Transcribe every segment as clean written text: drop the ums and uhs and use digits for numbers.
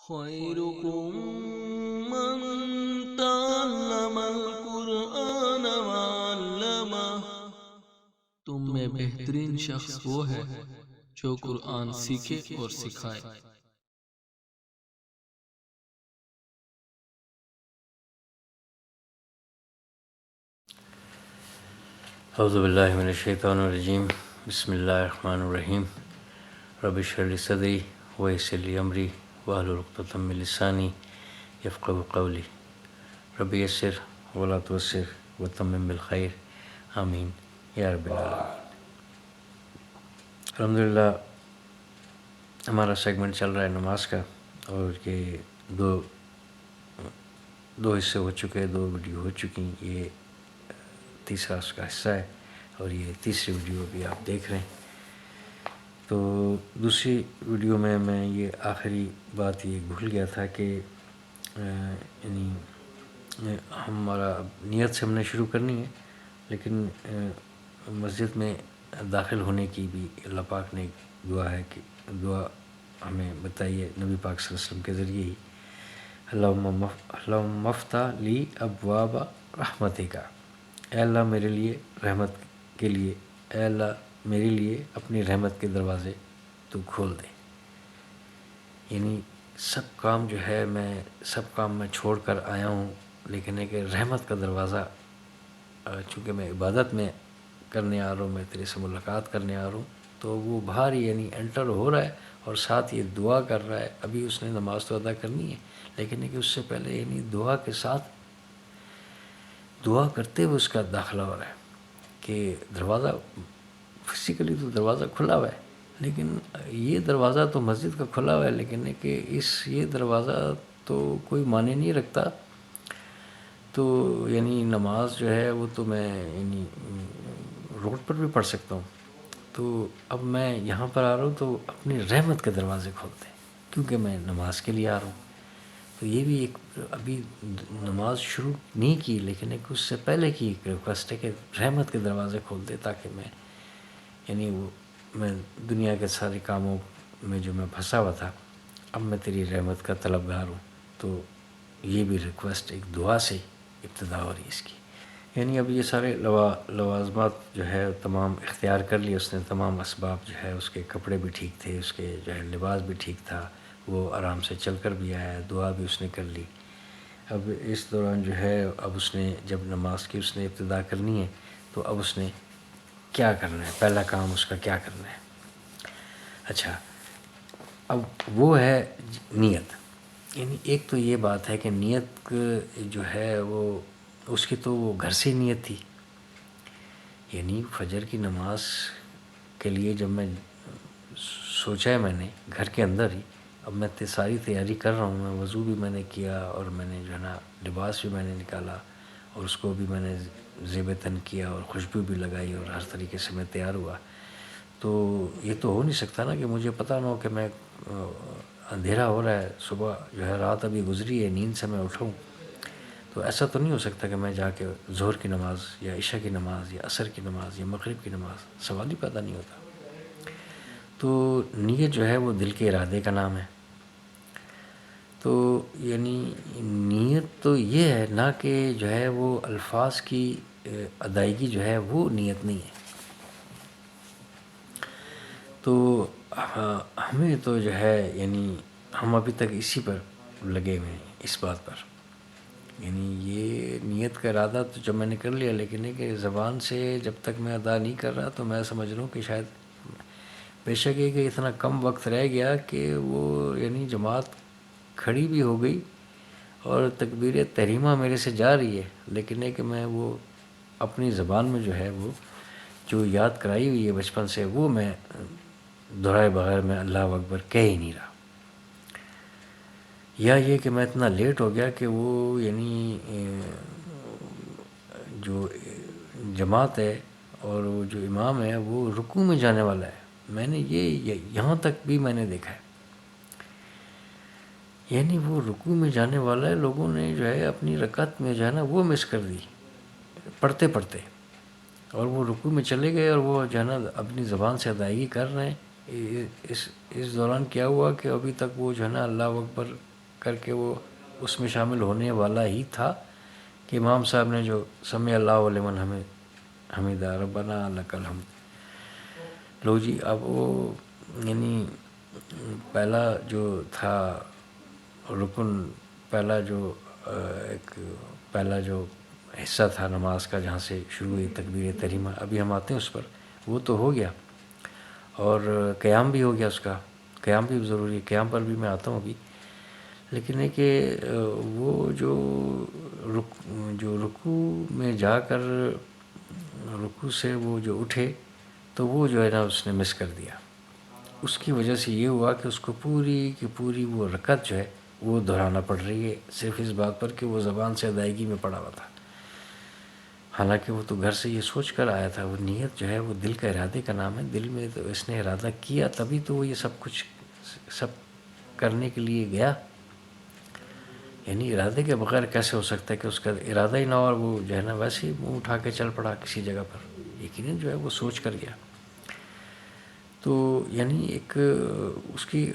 خيركم من تعلم القرآن وعلمه. تم میں بہترین شخص وہ ہے جو قرآن سیکھے اور سکھائے. اعوذ باللہ من الشیطان الرجیم. بسم اللہ الرحمن الرحیم. رب اشرح لی صدری ویسر لی امری واحلل عقدۃ من لسانی یفقہوا قولی. رب یسر ولا تعسر وتمم بالخیر. آمین یا رب العالمین. الحمدللہ ہمارا سیگمنٹ چل رہا ہے نماز کا، اور یہ دو حصے ہو چکے، 2 ویڈیو ہو چکی. یہ تیسرا اس کا حصہ ہے، اور یہ تیسری ویڈیو بھی آپ دیکھ رہے ہیں. تو دوسری ویڈیو میں یہ آخری بات یہ بھول گیا تھا کہ یعنی ہمارا نیت سے ہم نے شروع کرنی ہے، لیکن مسجد میں داخل ہونے کی بھی اللہ پاک نے دعا ہے کہ دعا ہمیں بتائیے نبی پاک صلی اللہ علیہ وسلم کے ذریعے ہی. اللہم افتح لی ابواب رحمتک. اے اللہ میرے لیے رحمت کے لیے، اے اللہ میرے لیے اپنی رحمت کے دروازے تو کھول دے. یعنی سب کام جو ہے سب کام میں چھوڑ کر آیا ہوں، لیکن ایک رحمت کا دروازہ، چونکہ میں عبادت میں کرنے آ رہا ہوں، میں تیرے سے ملاقات کرنے آ رہا ہوں، تو وہ باہر یعنی انٹر ہو رہا ہے، اور ساتھ یہ دعا کر رہا ہے. ابھی اس نے نماز تو ادا کرنی ہے، لیکن کہ اس سے پہلے یعنی دعا کے ساتھ دعا کرتے ہوئے اس کا داخلہ ہو رہا ہے کہ دروازہ فزیکلی تو دروازہ کھلا ہوا ہے، لیکن یہ دروازہ تو مسجد کا کھلا ہوا ہے، لیکن کہ یہ دروازہ تو کوئی معنی نہیں رکھتا. تو یعنی نماز جو ہے وہ تو میں یعنی روڈ پر بھی پڑھ سکتا ہوں. تو اب میں یہاں پر آ رہا ہوں تو اپنی رحمت کے دروازے کھولتے ہیں، کیونکہ میں نماز کے لیے آ رہا ہوں. تو یہ بھی ایک ابھی نماز شروع نہیں کی، لیکن ایک اس سے پہلے کی ایک ریکویسٹ ہے کہ رحمت کے دروازے کھول دے، تاکہ میں یعنی میں دنیا کے سارے کاموں میں جو میں پھنسا ہوا تھا، اب میں تیری رحمت کا طلبگار ہوں. تو یہ بھی ریکویسٹ ایک دعا سے ابتدا ہو رہی ہے اس کی. یعنی اب یہ سارے لوازمات جو ہے تمام اختیار کر لیے اس نے، تمام اسباب جو ہے، اس کے کپڑے بھی ٹھیک تھے، اس کے جو ہے لباس بھی ٹھیک تھا، وہ آرام سے چل کر بھی آیا، دعا بھی اس نے کر لی. اب اس دوران جو ہے اب اس نے جب نماز کی اس نے ابتدا کرنی ہے، تو اب اس نے کیا کرنا ہے، پہلا کام اس کا کیا کرنا ہے. اچھا، اب وہ ہے نیت. یعنی ایک تو یہ بات ہے کہ نیت جو ہے وہ اس کی تو وہ گھر سے نیت تھی. یعنی فجر کی نماز کے لیے جب میں سوچا ہے، میں نے گھر کے اندر ہی اب میں ساری تیاری کر رہا ہوں. میں وضو بھی میں نے کیا، اور میں نے جو ہے نا لباس بھی میں نے نکالا، اور اس کو بھی میں نے زیب تن کیا، اور خوشبو بھی لگائی، اور ہر طریقے سے میں تیار ہوا. تو یہ تو ہو نہیں سکتا نا کہ مجھے پتہ نہ ہو کہ میں اندھیرا ہو رہا ہے، صبح جو ہے رات ابھی گزری ہے، نیند سے میں اٹھا ہوں. تو ایسا تو نہیں ہو سکتا کہ میں جا کے ظہر کی نماز یا عشاء کی نماز یا عصر کی نماز یا مغرب کی نماز، سوال ہی پیدا نہیں ہوتا. تو نیت جو ہے وہ دل کے ارادے کا نام ہے. تو یعنی نیت تو یہ ہے نہ کہ جو ہے وہ الفاظ کی ادائیگی جو ہے وہ نیت نہیں ہے. تو ہمیں تو جو ہے یعنی ہم ابھی تک اسی پر لگے ہوئے ہیں، اس بات پر. یعنی یہ نیت کا ارادہ تو جب میں نے کر لیا، لیکن کہ زبان سے جب تک میں ادا نہیں کر رہا، تو میں سمجھ رہا ہوں کہ شاید بے شک یہ کہ اتنا کم وقت رہ گیا کہ وہ یعنی جماعت کھڑی بھی ہو گئی اور تکبیر تحریمہ میرے سے جا رہی ہے، لیکن کہ میں وہ اپنی زبان میں جو ہے وہ جو یاد کرائی ہوئی ہے بچپن سے، وہ میں دہرائے بغیر میں اللہ اکبر کہہ ہی نہیں رہا. یا یہ کہ میں اتنا لیٹ ہو گیا کہ وہ یعنی جو جماعت ہے اور وہ جو امام ہے وہ رکوع میں جانے والا ہے. میں نے یہاں تک بھی میں نے دیکھا ہے، یعنی وہ رکوع میں جانے والا ہے، لوگوں نے جو ہے اپنی رکعت میں جو ہے نا وہ مس کر دی پڑھتے پڑھتے، اور وہ رکوع میں چلے گئے، اور وہ جو ہے نا اپنی زبان سے ادائیگی کر رہے ہیں. اس دوران کیا ہوا کہ ابھی تک وہ جو ہے نا اللہ اکبر کر کے وہ اس میں شامل ہونے والا ہی تھا کہ امام صاحب نے جو سمیع اللہ لمن حمیدہ ربنا لک الحمد، لو جی اب وہ یعنی پہلا جو تھا رکن، پہلا جو حصہ تھا نماز کا جہاں سے شروع ہوئی تکبیر تحریمہ، ابھی ہم آتے ہیں اس پر، وہ تو ہو گیا، اور قیام بھی ہو گیا، اس کا قیام بھی ضروری ہے، قیام پر بھی میں آتا ہوں ابھی، لیکن ہے کہ وہ جو رکوع میں جا کر رکوع سے وہ جو اٹھے تو وہ جو ہے نا اس نے مس کر دیا، اس کی وجہ سے یہ ہوا کہ اس کو پوری کی پوری وہ رکعت جو ہے وہ دہرانا پڑ رہی ہے، صرف اس بات پر کہ وہ زبان سے ادائیگی میں پڑا ہوا تھا، حالانکہ وہ تو گھر سے یہ سوچ کر آیا تھا، وہ نیت جو ہے وہ دل کا ارادے کا نام ہے، دل میں تو اس نے ارادہ کیا تبھی تو وہ یہ سب کرنے کے لیے گیا، یعنی ارادے کے بغیر کیسے ہو سکتا ہے کہ اس کا ارادہ ہی نہ ہو اور وہ جو ہے نا ویسے ہی منہ اٹھا کے چل پڑا کسی جگہ پر، یقیناً جو ہے وہ سوچ کر گیا، تو یعنی ایک اس کی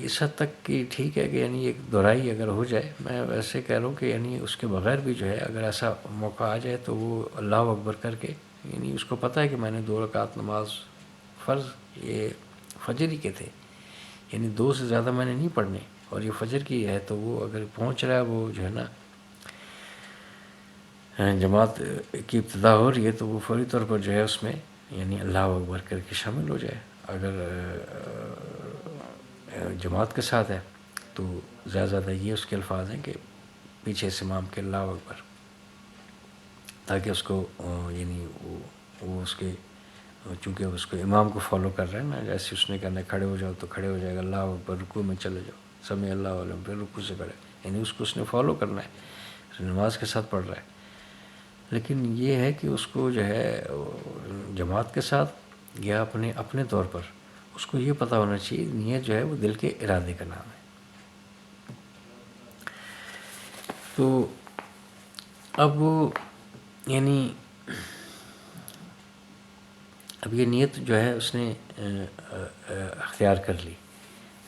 اس حد تک کہ ٹھیک ہے کہ یعنی ایک دہرائی اگر ہو جائے، میں ویسے کہہ رہا ہوں کہ یعنی اس کے بغیر بھی جو ہے اگر ایسا موقع آ جائے تو وہ اللہ اکبر کر کے، یعنی اس کو پتہ ہے کہ میں نے 2 رکعت نماز فرض یہ فجر ہی کے تھے، یعنی 2 سے زیادہ میں نے نہیں پڑھنے، اور یہ فجر کی ہے تو وہ اگر پہنچ رہا ہے وہ جو ہے نا جماعت کی ابتدا ہو رہی ہے تو وہ فوری طور پر جو ہے اس میں یعنی اللہ اکبر کر کے شامل ہو جائے، اگر جماعت کے ساتھ ہے تو زیادہ یہ اس کے الفاظ ہیں کہ پیچھے سے امام کے اللہ اکبر، تاکہ اس کو یعنی وہ اس کے چونکہ اس کو امام کو فالو کر رہے ہیں نا، جیسے اس نے کہنا ہے کھڑے ہو جاؤ تو کھڑے ہو جائے گا، اللہ اکبر، رکوع میں چلے جاؤ سمیع اللہ علم، پھر رکوع سے کھڑے، یعنی اس کو اس نے فالو کرنا ہے، نماز کے ساتھ پڑھ رہا ہے، لیکن یہ ہے کہ اس کو جو ہے جماعت کے ساتھ یا اپنے طور پر اس کو یہ پتہ ہونا چاہیے نیت جو ہے وہ دل کے ارادے کا نام ہے، تو اب وہ یعنی اب یہ نیت جو ہے اس نے اختیار کر لی،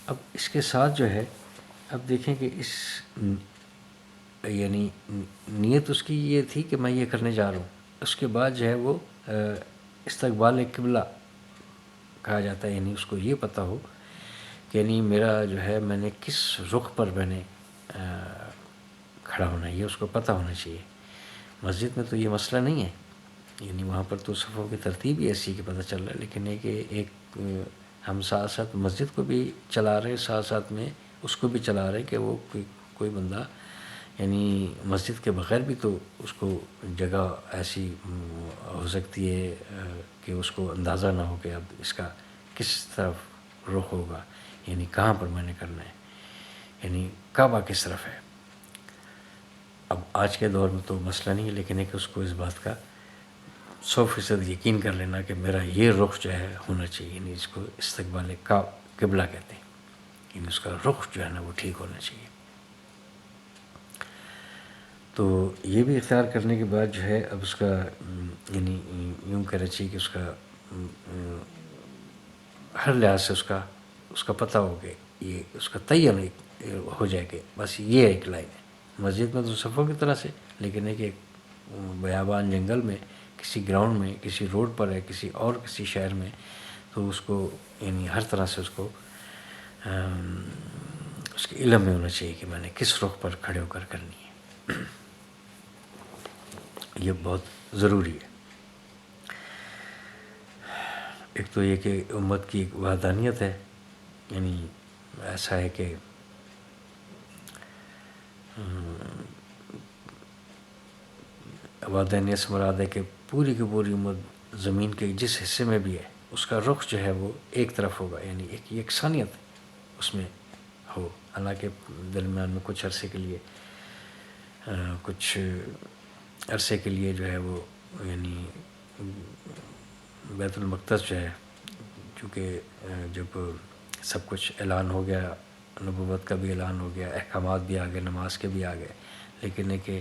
اب اس کے ساتھ جو ہے اب دیکھیں کہ اس یعنی نیت اس کی یہ تھی کہ میں یہ کرنے جا رہا ہوں، اس کے بعد جو ہے وہ استقبال قبلہ کہا جاتا ہے، یعنی اس کو یہ پتہ ہو کہ یعنی میرا جو ہے میں نے کس رخ پر میں نے کھڑا ہونا ہے، یہ اس کو پتہ ہونا چاہیے، مسجد میں تو یہ مسئلہ نہیں ہے، یعنی وہاں پر تو صفوں کی ترتیب ہی ایسی کہ پتہ چل رہا ہے، لیکن یہ کہ ایک ہم ساتھ ساتھ مسجد کو بھی چلا رہے، ساتھ ساتھ میں اس کو بھی چلا رہے کہ وہ کوئی بندہ یعنی مسجد کے بغیر بھی تو اس کو جگہ ایسی ہو سکتی ہے کہ اس کو اندازہ نہ ہو کہ اب اس کا کس طرف رخ ہوگا، یعنی کہاں پر میں نے کرنا ہے، یعنی کعبہ کس طرف ہے، اب آج کے دور میں تو مسئلہ نہیں ہے، لیکن ہے کہ اس کو اس بات کا 100% یقین کر لینا کہ میرا یہ رخ جو ہے ہونا چاہیے، یعنی اس کو استقبال قبلہ کہتے ہیں، یعنی اس کا رخ جو ہے نا وہ ٹھیک ہونا چاہیے، تو یہ بھی اختیار کرنے کے بعد جو ہے اب اس کا یعنی یوں کہنا چاہیے کہ اس کا ہر لحاظ سے اس کا پتہ ہو کہ یہ اس کا تعین ہو جائے کہ بس یہ ایک لائن ہے، مسجد میں تو صفوں کی طرح سے، لیکن ایک بیابان جنگل میں کسی گراؤنڈ میں کسی روڈ پر ہے کسی شہر میں، تو اس کو یعنی ہر طرح سے اس کو اس کے علم میں ہونا چاہیے کہ میں نے کس رخ پر کھڑے ہو کر کرنی ہے، یہ بہت ضروری ہے، ایک تو یہ کہ امت کی ایک وحدانیت ہے، یعنی ایسا ہے کہ وحدانیت سے مراد ہے کہ پوری کی پوری امت زمین کے جس حصے میں بھی ہے اس کا رخ جو ہے وہ ایک طرف ہوگا، یعنی ایک یکسانیت اس میں ہو، حالانکہ درمیان میں کچھ عرصے کے لیے جو ہے وہ یعنی بیت المقدس جو ہے، چونکہ جب سب کچھ اعلان ہو گیا، نبوت کا بھی اعلان ہو گیا، احکامات بھی آ گئے، نماز کے بھی آ گئے، لیکن ہے کہ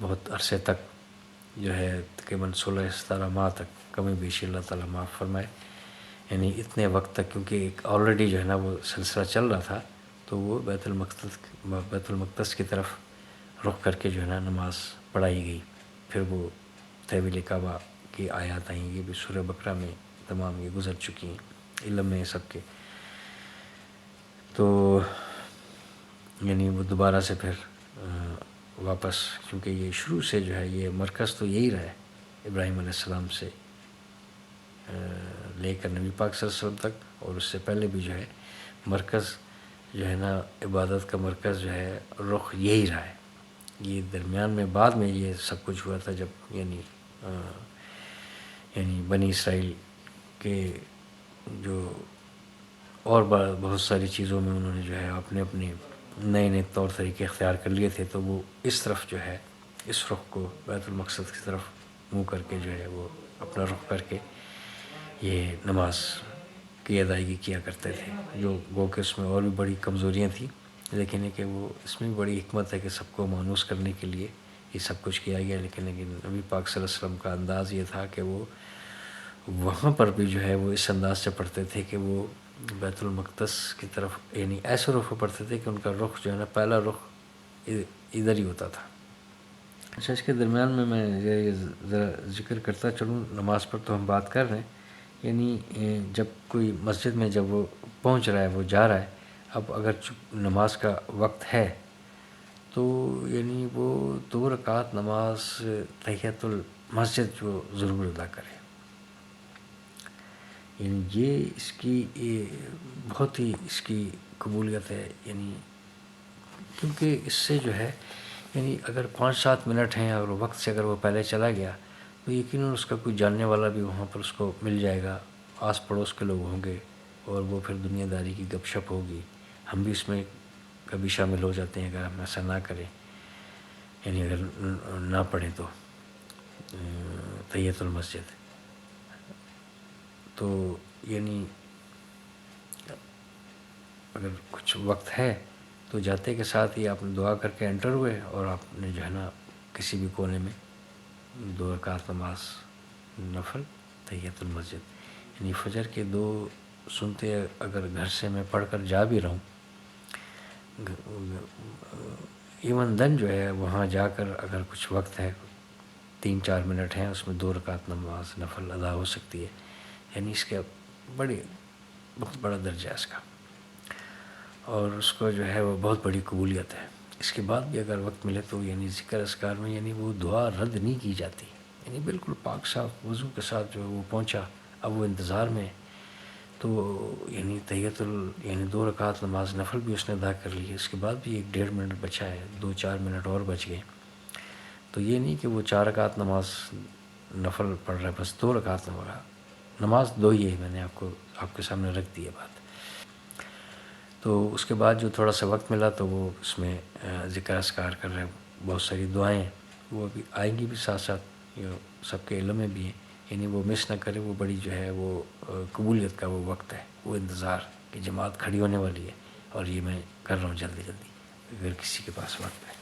بہت عرصے تک جو ہے تقریباً 16-17 ماہ تک کمی بیشی اللہ تعالیٰ معاف فرمائے، یعنی اتنے وقت تک، کیونکہ ایک آلریڈی جو ہے نا وہ سلسلہ چل رہا تھا، تو وہ بیت المقدس کی طرف رخ کر کے جو ہے نا نماز پڑھائی گئی. پھر وہ طویل کعبہ کی آیات آئیں، یہ بھی سورہ بقرہ میں تمام یہ گزر چکی ہیں، علم میں سب کے. تو یعنی وہ دوبارہ سے پھر واپس، کیونکہ یہ شروع سے جو ہے یہ مرکز تو یہی رہا ہے ابراہیم علیہ السلام سے لے کر نبی پاک صلی اللہ علیہ وسلم تک، اور اس سے پہلے بھی جو ہے مرکز جو ہے نا عبادت کا مرکز جو ہے رخ یہی رہا ہے. یہ درمیان میں بعد میں یہ سب کچھ ہوا تھا جب یعنی بنی اسرائیل کے جو اور بہت ساری چیزوں میں انہوں نے جو ہے اپنے نئے طور طریقے اختیار کر لیے تھے، تو وہ اس طرف جو ہے اس رخ کو بیت المقدس کی طرف منہ کر کے جو ہے وہ اپنا رخ کر کے یہ نماز کی ادائیگی کیا کرتے تھے، جو گو کہ اس میں اور بھی بڑی کمزوریاں تھیں، لیکن یہ کہ وہ اس میں بڑی حکمت ہے کہ سب کو مانوس کرنے کے لیے یہ سب کچھ کیا گیا. لیکن نبی پاک صلی اللہ علیہ وسلم کا انداز یہ تھا کہ وہ وہاں پر بھی جو ہے وہ اس انداز سے پڑھتے تھے کہ وہ بیت المقدس کی طرف یعنی ایسے رخ پڑھتے تھے کہ ان کا رخ جو ہے نا پہلا رخ ادھر ہی ہوتا تھا. اچھا، اس کے درمیان میں یہ ذرا ذکر کرتا چلوں، نماز پر تو ہم بات کر رہے ہیں، یعنی جب کوئی مسجد میں جب وہ پہنچ رہا ہے، وہ جا رہا ہے، اب اگر نماز کا وقت ہے تو یعنی وہ 2 رکعت نماز تحیۃ المسجد جو ضرور ادا کرے. یعنی یہ اس کی بہت ہی اس کی قبولیت ہے، یعنی کیونکہ اس سے جو ہے یعنی اگر 5-7 منٹ ہیں اور وقت سے اگر وہ پہلے چلا گیا تو یقیناً اس کا کوئی جاننے والا بھی وہاں پر اس کو مل جائے گا، آس پڑوس کے لوگ ہوں گے، اور وہ پھر دنیا داری کی گپ شپ ہوگی. ہم بھی اس میں کبھی شامل ہو جاتے ہیں اگر ہم ایسا نہ کریں، یعنی اگر نہ پڑھیں تو تحیۃ المسجد. تو یعنی اگر کچھ وقت ہے تو جاتے کے ساتھ ہی آپ نے دعا کر کے انٹر ہوئے، اور آپ نے جو ہے نا کسی بھی کونے میں 2 رکعت نماز نفل تحیۃ المسجد، یعنی فجر کے 2 سنتے اگر گھر سے میں پڑھ کر جا بھی رہا ہوں، ایون دن جو ہے وہاں جا کر اگر کچھ وقت ہے 3-4 منٹ ہیں، اس میں 2 رکعت نماز نفل ادا ہو سکتی ہے. یعنی اس کا بہت بڑا درجہ ہے اس کا، اور اس کو جو ہے وہ بہت بڑی قبولیت ہے. اس کے بعد بھی اگر وقت ملے تو یعنی ذکر اذکار میں یعنی وہ دعا رد نہیں کی جاتی. یعنی بالکل پاک صاف وضو کے ساتھ جو ہے وہ پہنچا، اب وہ انتظار میں تو یعنی یعنی 2 رکعت نماز نفل بھی اس نے ادا کر لی ہے. اس کے بعد بھی 1-1.5 منٹ بچا ہے، 2-4 منٹ اور بچ گئے. تو یہ نہیں کہ وہ 4 رکعت نماز نفل پڑھ رہا ہے، بس 2 رکعت نماز 2 ہی ہے. میں نے آپ کے سامنے رکھ دی ہے بات. تو اس کے بعد جو تھوڑا سا وقت ملا تو وہ اس میں ذکر اذکار کر رہے ہیں، بہت ساری دعائیں وہ بھی آئیں گی بھی ساتھ ساتھ، یہ سب کے علم میں بھی ہیں. یعنی وہ مس نہ کرے، وہ بڑی جو ہے وہ قبولیت کا وہ وقت ہے، وہ انتظار کہ جماعت کھڑی ہونے والی ہے اور یہ میں کر رہا ہوں جلدی اگر کسی کے پاس وقت ہے.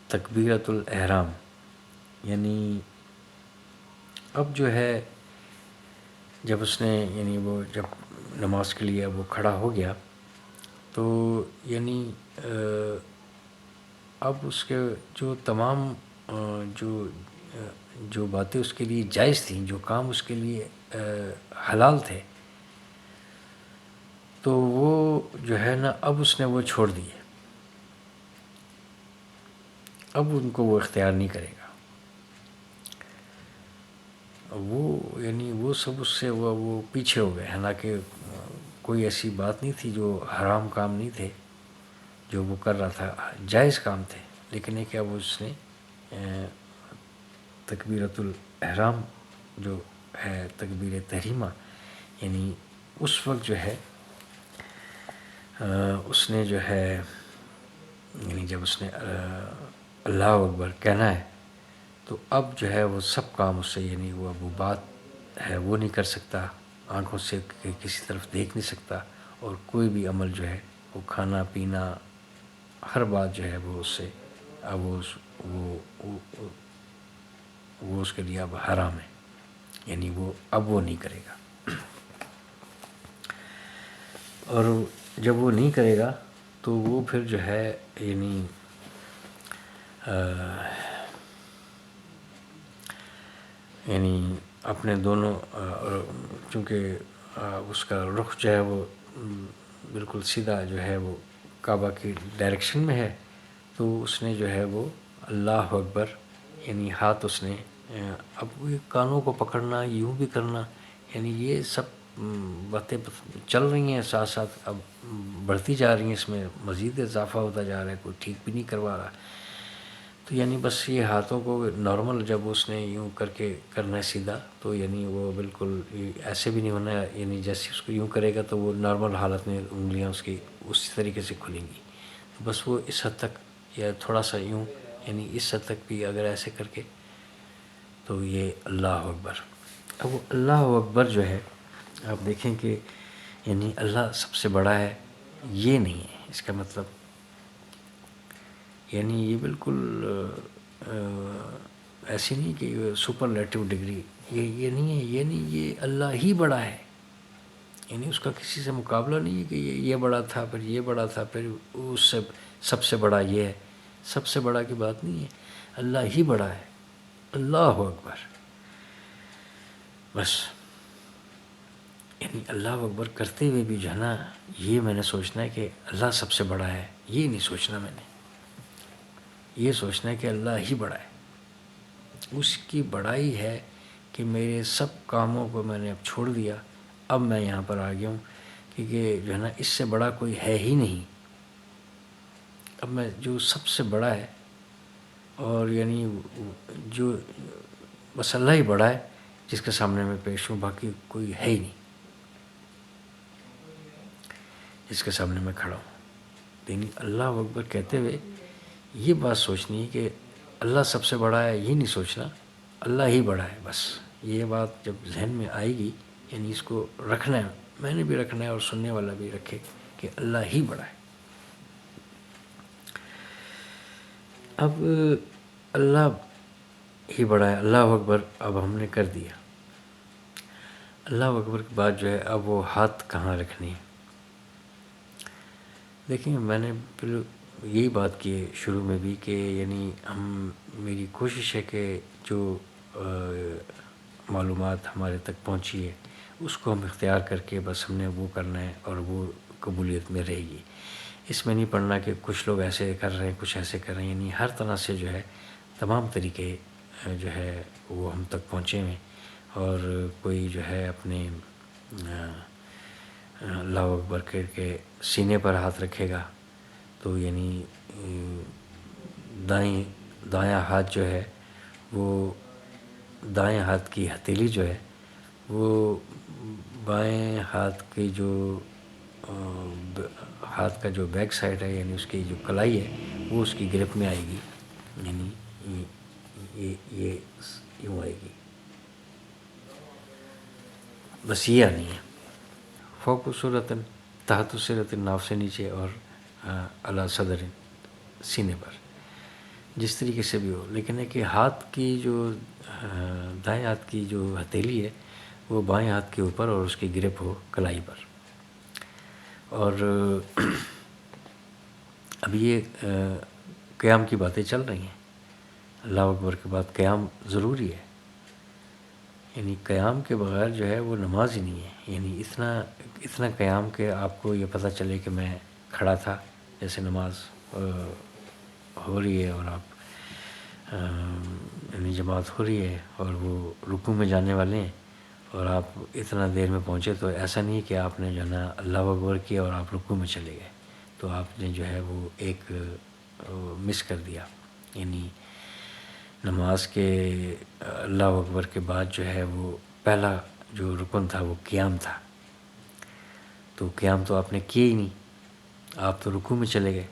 تکبیرۃ الاحرام، یعنی اب جو ہے جب اس نے یعنی وہ جب نماز کے لیے وہ کھڑا ہو گیا تو یعنی اب اس کے جو تمام جو باتیں اس کے لیے جائز تھیں، جو کام اس کے لیے حلال تھے، تو وہ جو ہے نا اب اس نے وہ چھوڑ دیے. اب ان کو وہ اختیار نہیں کرے گا. وہ یعنی وہ سب اس سے وہ پیچھے ہو گئے. حالانکہ کوئی ایسی بات نہیں تھی جو حرام کام نہیں تھے جو وہ کر رہا تھا، جائز کام تھے، لیکن یہ کیا وہ اس نے تکبیرۃ الاحرام جو ہے تکبیر تحریمہ، یعنی اس وقت جو ہے اس نے جو ہے یعنی جب اس نے اللہ اکبر کہنا ہے تو اب جو ہے وہ سب کام اس سے یعنی وہ بات ہے وہ نہیں کر سکتا، آنکھوں سے کسی طرف دیکھ نہیں سکتا، اور کوئی بھی عمل جو ہے وہ کھانا پینا ہر بات جو ہے وہ اس سے اب وہ اس کے لیے اب حرام ہے. یعنی وہ اب وہ نہیں کرے گا. اور جب وہ نہیں کرے گا تو وہ پھر جو ہے یعنی اپنے دونوں چونکہ اس کا رخ جو ہے وہ بالکل سیدھا جو ہے وہ کعبہ کی ڈائریکشن میں ہے، تو اس نے جو ہے وہ اللہ اکبر یعنی ہاتھ اس نے اب یہ کانوں کو پکڑنا، یوں بھی کرنا، یعنی یہ سب باتیں چل رہی ہیں ساتھ ساتھ، اب بڑھتی جا رہی ہیں، اس میں مزید اضافہ ہوتا جا رہا ہے، کوئی ٹھیک بھی نہیں کروا رہا. تو یعنی بس یہ ہاتھوں کو نارمل جب اس نے یوں کر کے کرنا ہے سیدھا، تو یعنی وہ بالکل ایسے بھی نہیں ہونا ہے، یعنی جیسے اس کو یوں کرے گا تو وہ نارمل حالت میں انگلیاں اس کی اسی طریقے سے کھلیں گی. بس وہ اس حد تک یا تھوڑا سا یوں، یعنی اس حد تک بھی اگر ایسے کر کے تو یہ اللہ اکبر. اب وہ اللہ اکبر جو ہے آپ دیکھیں کہ یعنی اللہ سب سے بڑا ہے، یہ نہیں ہے اس کا مطلب، یعنی یہ بالکل ایسی نہیں کہ سپرلیٹو ڈگری، یہ نہیں ہے، یہ نہیں، یہ اللہ ہی بڑا ہے، یعنی اس کا کسی سے مقابلہ نہیں ہے کہ یہ بڑا تھا پھر یہ بڑا تھا پھر اس سے سب سے بڑا یہ ہے، سب سے بڑا کی بات نہیں ہے، اللہ ہی بڑا ہے. اللہ اکبر. بس یعنی اللہ اکبر کرتے ہوئے بھی جو ہے نا، یہ میں نے سوچنا ہے کہ اللہ سب سے بڑا ہے، یہ نہیں سوچنا میں نے، یہ سوچنا ہے کہ اللہ ہی بڑا ہے. اس کی بڑائی ہے کہ میرے سب کاموں کو میں نے اب چھوڑ دیا، اب میں یہاں پر آ گیا ہوں، کیونکہ جو ہے نا اس سے بڑا کوئی ہے ہی نہیں. اب میں جو سب سے بڑا ہے اور یعنی جو بس اللہ ہی بڑا ہے جس کے سامنے میں پیش ہوں، باقی کوئی ہے ہی نہیں جس کے سامنے میں کھڑا ہوں. یعنی اللہ اکبر کہتے ہوئے یہ بات سوچنی ہے کہ اللہ سب سے بڑا ہے، یہ نہیں سوچنا اللہ ہی بڑا ہے. بس یہ بات جب ذہن میں آئے گی، یعنی اس کو رکھنا ہے، میں نے بھی رکھنا ہے اور سننے والا بھی رکھے کہ اللہ ہی بڑا ہے. اب اللہ ہی بڑا ہے، اللہ اکبر اب ہم نے کر دیا. اللہ اکبر کے بعد جو ہے اب وہ ہاتھ کہاں رکھنے ہیں. دیکھیں میں نے پھر یہی بات کی ہے شروع میں بھی کہ یعنی میری کوشش ہے کہ جو معلومات ہمارے تک پہنچی ہے اس کو ہم اختیار کر کے بس ہم نے وہ کرنا ہے اور وہ قبولیت میں رہے گی. اس میں نہیں پڑھنا کہ کچھ لوگ ایسے کر رہے ہیں کچھ ایسے کر رہے ہیں، یعنی ہر طرح سے جو ہے تمام طریقے جو ہے وہ ہم تک پہنچے ہوئے، اور کوئی جو ہے اپنے اللہ اکبر کر کے سینے پر ہاتھ رکھے گا تو یعنی دایاں ہاتھ جو ہے وہ دائیں ہاتھ کی ہتھیلی جو ہے وہ بائیں ہاتھ کی جو ہاتھ کا جو بیک سائڈ ہے، یعنی اس کی جو کلائی ہے وہ اس کی گرپ میں آئے گی، یعنی یہ یوں آئے گی. بس یہ آنی ہے. فوق صورت تحت صورت ناف سے نیچے اور علی صدر سینے پر، جس طریقے سے بھی ہو، لیکن ہے کہ ہاتھ کی جو دائیں ہاتھ کی جو ہتھیلی ہے وہ بائیں ہاتھ کے اوپر اور اس کی گرپ ہو کلائی پر. اور اب یہ قیام کی باتیں چل رہی ہیں، اللہ اکبر کے بعد قیام ضروری ہے، یعنی قیام کے بغیر جو ہے وہ نماز ہی نہیں ہے. یعنی اتنا قیام کہ آپ کو یہ پتہ چلے کہ میں کھڑا تھا، جیسے نماز ہو رہی ہے اور آپ یعنی جماعت ہو رہی ہے اور وہ رکوع میں جانے والے ہیں اور آپ اتنا دیر میں پہنچے، تو ایسا نہیں کہ آپ نے جو ہے نا اللہ اکبر کیا اور آپ رکوع میں چلے گئے، تو آپ نے جو ہے وہ ایک مس کر دیا. یعنی نماز کے اللہ اکبر کے بعد جو ہے وہ پہلا جو رکن تھا وہ قیام تھا، تو قیام تو آپ نے کیا ہی نہیں، آپ تو رکوع میں چلے گئے،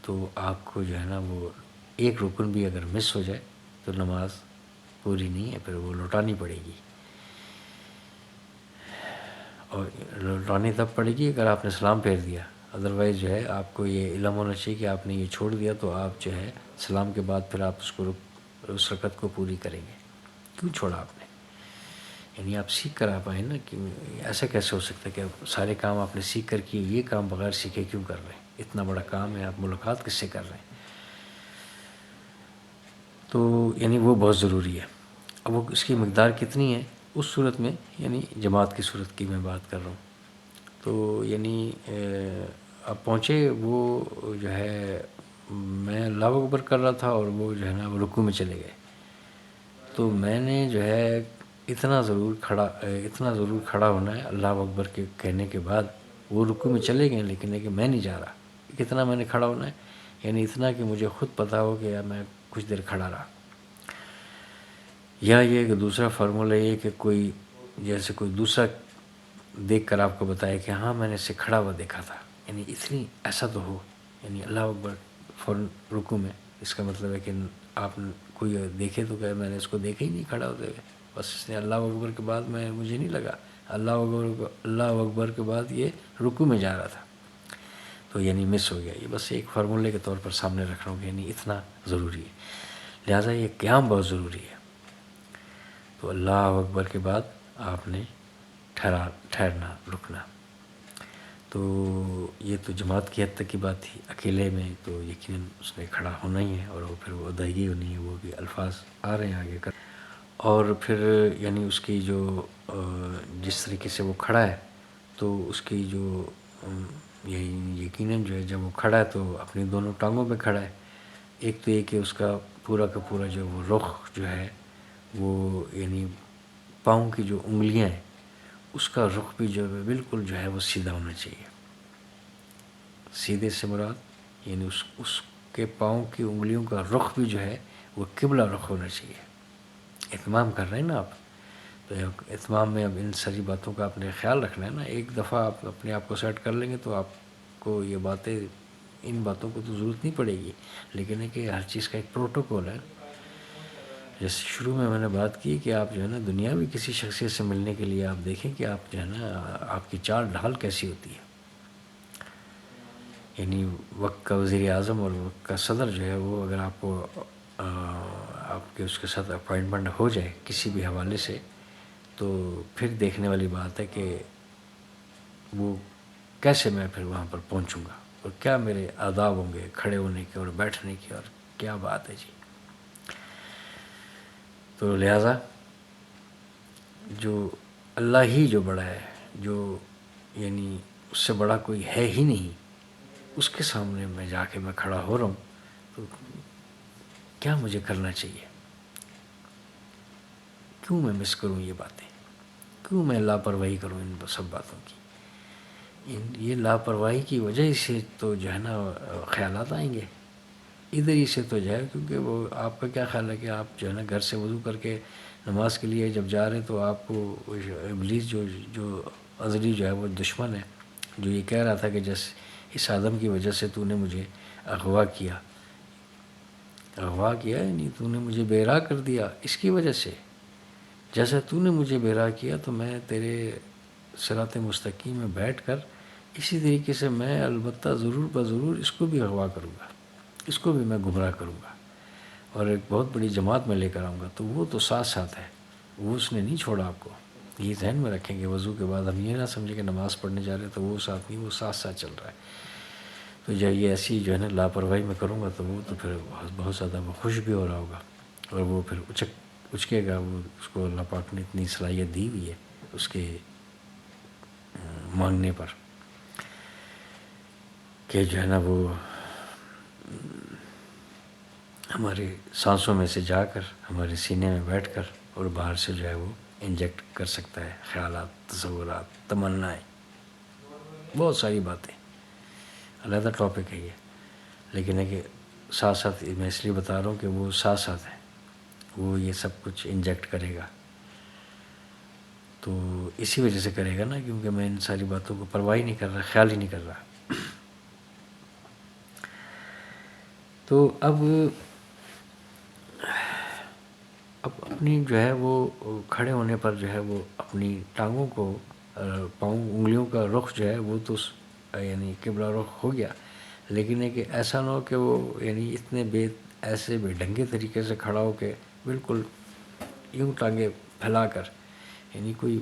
تو آپ کو جو ہے نا وہ ایک رکن بھی اگر مس ہو جائے تو نماز پوری نہیں ہے، پھر وہ لوٹانی پڑے گی. اور لوٹانی تب پڑے گی اگر آپ نے سلام پھیر دیا، ادروائز جو ہے آپ کو یہ علم ہونا چاہیے کہ آپ نے یہ چھوڑ دیا تو آپ جو ہے سلام کے بعد پھر آپ اس رکعت کو پوری کریں گے. کیوں چھوڑا آپ نے؟ یعنی آپ سیکھ کر آپ آئیں نا، کہ ایسا کیسے ہو سکتا ہے کہ سارے کام آپ نے سیکھ کر کیے، یہ کام بغیر سیکھے کیوں کر رہے ہیں؟ اتنا بڑا کام ہے، آپ ملاقات کس سے کر رہے ہیں؟ تو یعنی وہ بہت ضروری ہے۔ اب وہ اس کی مقدار کتنی ہے اس صورت میں، یعنی جماعت کی صورت کی میں بات کر رہا ہوں۔ تو یعنی اب پہنچے وہ جو ہے، میں اللہ اکبر کر رہا تھا اور وہ جو ہے نا وہ رکوع میں چلے گئے۔ تو میں نے جو ہے اتنا ضرور کھڑا ہونا ہے اللہ اکبر کے کہنے کے بعد۔ وہ رکوع میں چلے گئے لیکن میں نہیں جا رہا۔ کتنا میں نے کھڑا ہونا ہے؟ یعنی اتنا کہ مجھے خود پتہ ہو کہ یار میں کچھ دیر کھڑا رہا۔ یا یہ کہ دوسرا فارمولہ یہ کہ کوئی جیسے کوئی دوسرا دیکھ کر آپ کو بتائے کہ ہاں میں نے اسے کھڑا ہوا دیکھا تھا، یعنی اتنی ایسا تو ہو، یعنی اللہ اکبر فوراً رکوع میں۔ اس کا مطلب ہے کہ آپ کوئی دیکھے تو کہ میں نے اس کو دیکھا ہی نہیں کھڑا ہوتے ہوئے، بس اس نے اللہ اکبر کے بعد مجھے نہیں لگا اللہ اکبر کے بعد یہ رکوع میں جا رہا تھا، تو یعنی مس ہو گیا۔ یہ بس ایک فارمولے کے طور پر سامنے رکھ رہا ہوں کہ یعنی اتنا ضروری ہے، لہٰذا یہ قیام بہت ضروری ہے۔ تو اللہ اکبر کے بعد آپ نے ٹھہرنا، رکنا۔ تو یہ تو جماعت کی حد تک کی بات تھی۔ اکیلے میں تو یقیناً اس نے کھڑا ہونا ہی ہے، اور وہ پھر وہ ادائیگی ہونی ہے، وہ بھی الفاظ آ رہے ہیں آگے کر۔ اور پھر یعنی اس کی جو جس طریقے سے وہ کھڑا ہے، تو اس کی جو یقیناً جو ہے جب وہ کھڑا ہے تو اپنی دونوں ٹانگوں پہ کھڑا ہے۔ ایک تو یہ کہ اس کا پورا کا پورا جو وہ رخ جو ہے وہ یعنی پاؤں کی جو انگلیاں ہیں اس کا رخ بھی جو ہے بالکل جو ہے وہ سیدھا ہونا چاہیے۔ سیدھے سے مراد یعنی اس کے پاؤں کی انگلیوں کا رخ بھی جو ہے وہ قبلہ رخ ہونا چاہیے۔ اتمام کر رہے ہیں نا آپ، تو اتمام میں اب ان ساری باتوں کا آپ نے خیال رکھنا ہے نا۔ ایک دفعہ آپ اپنے آپ کو سیٹ کر لیں گے تو آپ کو یہ باتیں، ان باتوں کو تو ضرورت نہیں پڑے گی، لیکن ہے کہ ہر چیز کا ایک پروٹوکول ہے۔ جیسے شروع میں نے بات کی کہ آپ جو ہے نا دنیاوی کسی شخصیت سے ملنے کے لیے آپ دیکھیں کہ آپ جو ہے نا آپ کی چال ڈھال کیسی ہوتی ہے۔ یعنی وقت کا وزیر اعظم اور وقت کا صدر جو ہے وہ اگر آپ کو آپ کے اس کے ساتھ اپوائنٹمنٹ ہو جائے کسی بھی حوالے سے، تو پھر دیکھنے والی بات ہے کہ وہ کیسے میں پھر وہاں پر پہنچوں گا، اور کیا میرے آداب ہوں گے کھڑے ہونے کے اور بیٹھنے کے، اور کیا بات ہے جی۔ تو لہٰذا جو اللہ ہی جو بڑا ہے، جو یعنی اس سے بڑا کوئی ہے ہی نہیں، اس کے سامنے میں جا کے میں کھڑا ہو رہا ہوں، تو کیا مجھے کرنا چاہیے؟ کیوں میں مس کروں یہ باتیں؟ کیوں میں لاپرواہی کروں ان سب باتوں کی؟ یہ لاپرواہی کی وجہ سے تو جو ہے نا خیالات آئیں گے ادھر ہی سے تو جو ہے، کیونکہ وہ آپ کا کیا خیال ہے کہ آپ جو ہے نا گھر سے وضو کر کے نماز کے لیے جب جا رہے ہیں تو آپ کو ابلیس جو ازلی جو ہے وہ دشمن ہے، جو یہ کہہ رہا تھا کہ جیسے اس آدم کی وجہ سے تو نے مجھے اغوا کیا یعنی تو نے مجھے بے راہ کر دیا، اس کی وجہ سے جیسا تو نے مجھے بے راہ کیا تو میں تیرے صراط مستقیم میں بیٹھ کر اسی طریقے سے میں البتہ ضرور بضرور اس کو بھی اغوا کروں گا، اس کو بھی میں گمراہ کروں گا، اور ایک بہت بڑی جماعت میں لے کر آؤں گا۔ تو وہ تو ساتھ ساتھ ہے، وہ اس نے نہیں چھوڑا آپ کو۔ یہ ذہن میں رکھیں کہ وضو کے بعد ہم یہ نہ سمجھیں کہ نماز پڑھنے جا رہے ہیں تو وہ ساتھ نہیں، وہ ساتھ ساتھ چل رہا ہے۔ تو جب یہ ایسی جو ہے نا لاپرواہی میں کروں گا تو وہ تو پھر بہت زیادہ وہ خوش بھی ہو رہا ہوگا، اور وہ پھر اچکے گا۔ وہ اس کو اللہ پاک نے اتنی صلاحیت دی ہوئی ہے اس کے مانگنے پر کہ جو ہے نا وہ ہمارے سانسوں میں سے جا کر ہمارے سینے میں بیٹھ کر اور باہر سے جو ہے وہ انجیکٹ کر سکتا ہے خیالات، تصورات، تمنائیں، بہت ساری باتیں، علیحدہ ٹاپک ہے یہ، لیکن ہے کہ ساتھ ساتھ میں اس لیے بتا رہا ہوں کہ وہ ساتھ ساتھ ہے، وہ یہ سب کچھ انجیکٹ کرے گا۔ تو اسی وجہ سے کرے گا نا، کیونکہ میں ان ساری باتوں کو پرواہ ہی نہیں کر رہا، خیال ہی نہیں کر رہا۔ تو اب اپنی جو ہے وہ کھڑے ہونے پر جو ہے وہ اپنی ٹانگوں کو، پاؤں انگلیوں کا رخ جو ہے وہ تو یعنی قبلہ رخ ہو گیا، لیکن ہے کہ ایسا نہ ہو کہ وہ یعنی اتنے بے ڈھنگے طریقے سے کھڑا ہو کے بالکل یوں ٹانگیں پھیلا کر، یعنی کوئی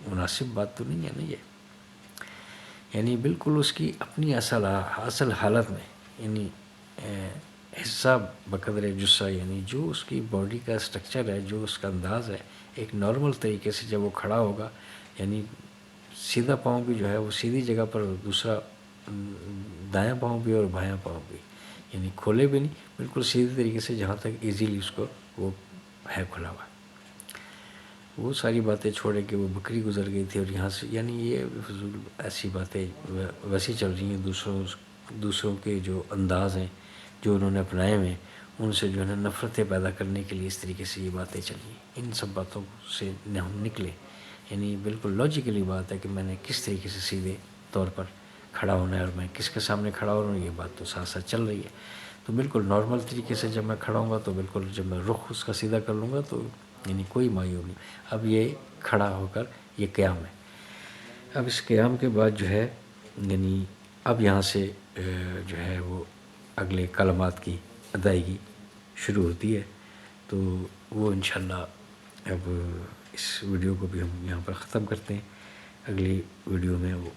مناسب بات تو نہیں ہے نا یہ. یعنی بالکل اس کی اپنی اصل حالت میں، یعنی حصہ بقدر جثہ، یعنی جو اس کی باڈی کا اسٹرکچر ہے، جو اس کا انداز ہے، ایک نارمل طریقے سے جب وہ کھڑا ہوگا، یعنی سیدھا پاؤں بھی جو ہے وہ سیدھی جگہ پر، دوسرا دایاں پاؤں بھی اور بایاں پاؤں بھی، یعنی کھولے بھی نہیں، بالکل سیدھے طریقے سے جہاں تک ایزیلی اس کو وہ ہے کھلا ہوا. وہ ساری باتیں چھوڑے کہ وہ بکری گزر گئی تھی اور یہاں سے، یعنی یہ فضول ایسی باتیں ویسی چل رہی ہیں. دوسروں کے جو انداز ہیں جو انہوں نے اپنائے ہوئے ہیں، ان سے جو ہے نا نفرتیں پیدا کرنے کے لیے اس طریقے سے یہ باتیں چلی. ان سب باتوں سے ہم نکلیں. یعنی بالکل لاجیکلی بات ہے کہ میں نے کس طریقے سے سیدھے طور پر کھڑا ہونا ہے اور میں کس کے سامنے کھڑا ہو رہا ہوں، یہ بات تو ساتھ ساتھ چل رہی ہے. تو بالکل نارمل طریقے سے جب میں کھڑا ہوں گا تو بالکل جب میں رخ اس کا سیدھا کر لوں گا تو یعنی کوئی معیوب نہیں. اب یہ کھڑا ہو کر یہ قیام ہے. اب اس قیام کے بعد جو ہے یعنی اب یہاں سے جو ہے وہ اگلے کلمات کی ادائیگی شروع ہوتی ہے. تو وہ انشاءاللہ اب اس ویڈیو کو بھی ہم یہاں پر ختم کرتے ہیں. اگلی ویڈیو میں وہ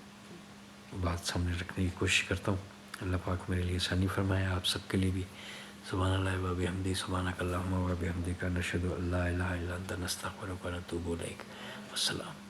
بات سامنے رکھنے کی کوشش کرتا ہوں. اللہ پاک میرے لیے آسانی فرمائے، آپ سب کے لیے بھی. سبحان اللہ و بحمدہ، سبحانک اللہم و بحمدک، نشہد ان لا الہ الا انت، نستغفرک و نتوب الیک. السلام.